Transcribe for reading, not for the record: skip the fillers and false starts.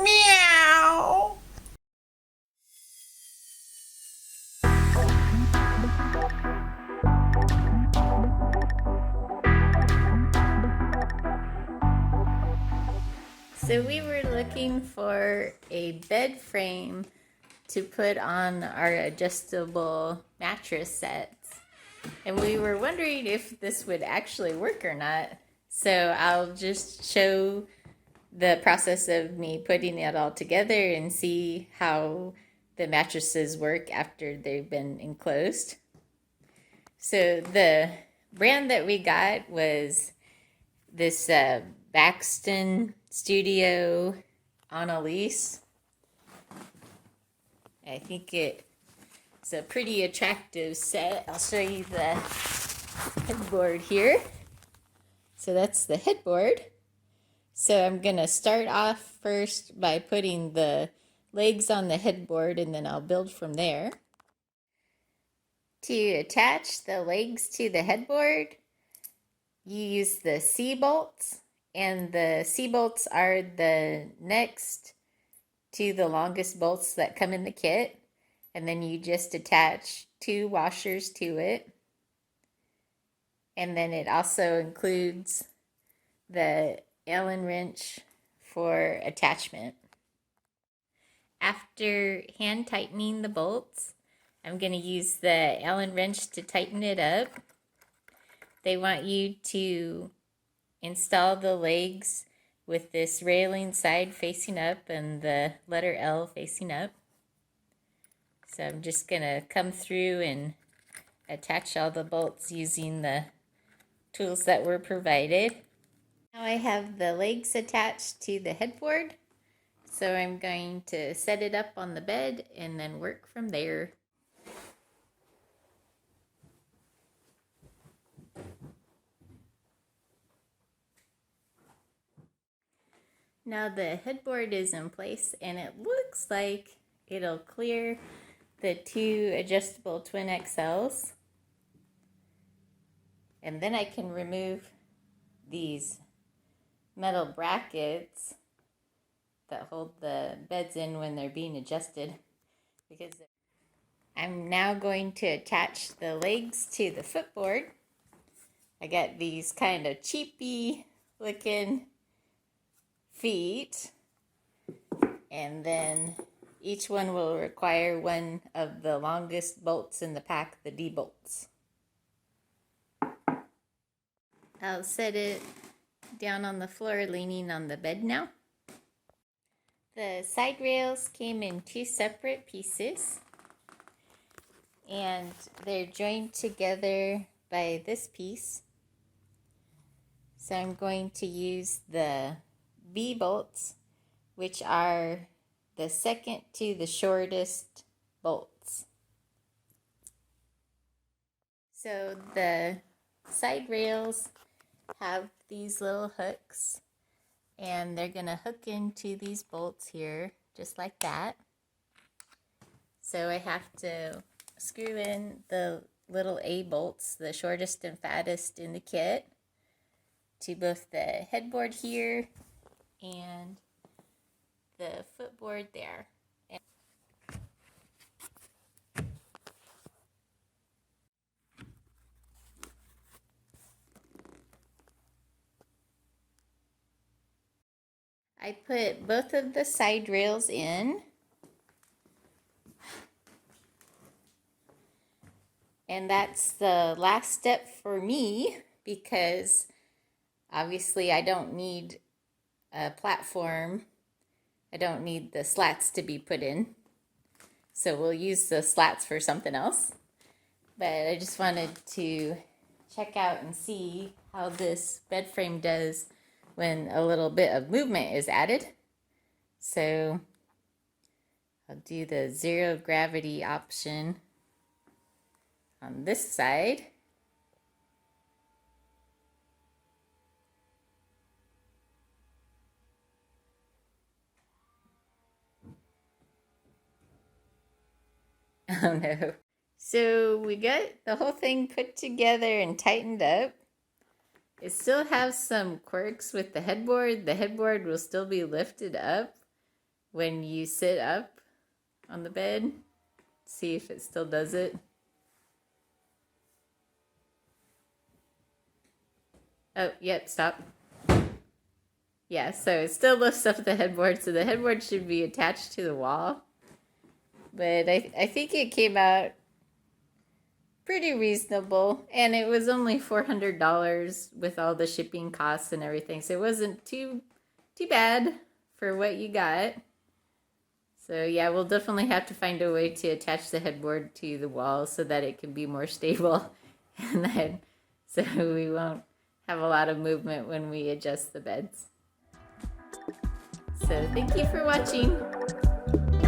Meow. So we were looking for a bed frame to put on our adjustable mattress sets. And we were wondering if this would actually work or not. So I'll just show the process of me putting it all together and see how the mattresses work after they've been enclosed. So the brand that we got was this Baxton Studio ANNALISE. I think it's a pretty attractive set. I'll show you the headboard here. So that's the headboard. So I'm gonna start off first by putting the legs on the headboard, and then I'll build from there. To attach the legs to the headboard, you use the C-bolts, and the C-bolts are the next to the longest bolts that come in the kit, and then you just attach 2 washers to it. And then it also includes the Allen wrench for attachment. After hand tightening the bolts, I'm going to use the Allen wrench to tighten it up. They want you to install the legs with this railing side facing up and the letter L facing up. So I'm just going to come through and attach all the bolts using the tools that were provided. Now I have the legs attached to the headboard, so I'm going to set it up on the bed and then work from there. Now the headboard is in place, and it looks like it'll clear the 2 adjustable twin XLs. And then I can remove these metal brackets that hold the beds in when they're being adjusted, because I'm now going to attach the legs to the footboard. I got these kind of cheapy looking feet, and then each one will require one of the longest bolts in the pack, the D bolts. I'll set it down on the floor, leaning on the bed now. The side rails came in 2 separate pieces, and they're joined together by this piece. So I'm going to use the B bolts, which are the second to the shortest bolts. So the side rails have these little hooks, and they're gonna hook into these bolts here, just like that. So I have to screw in the little A bolts, the shortest and fattest in the kit, to both the headboard here and the footboard there. I put both of the side rails in, and that's the last step for me, because obviously I don't need a platform. I don't need the slats to be put in, so we'll use the slats for something else. But I just wanted to check out and see how this bed frame does when a little bit of movement is added. So I'll do the 0 gravity option on this side. Oh no. So we got the whole thing put together and tightened up. It still has some quirks with the headboard. The headboard will still be lifted up when you sit up on the bed. See if it still does it. Oh, yep, stop. Yeah, so it still lifts up the headboard, so the headboard should be attached to the wall. But I think it came out pretty reasonable, and it was only $400 with all the shipping costs and everything, so it wasn't too bad for what you got. So yeah, we'll definitely have to find a way to attach the headboard to the wall so that it can be more stable, and then so we won't have a lot of movement when we adjust the beds. So thank you for watching.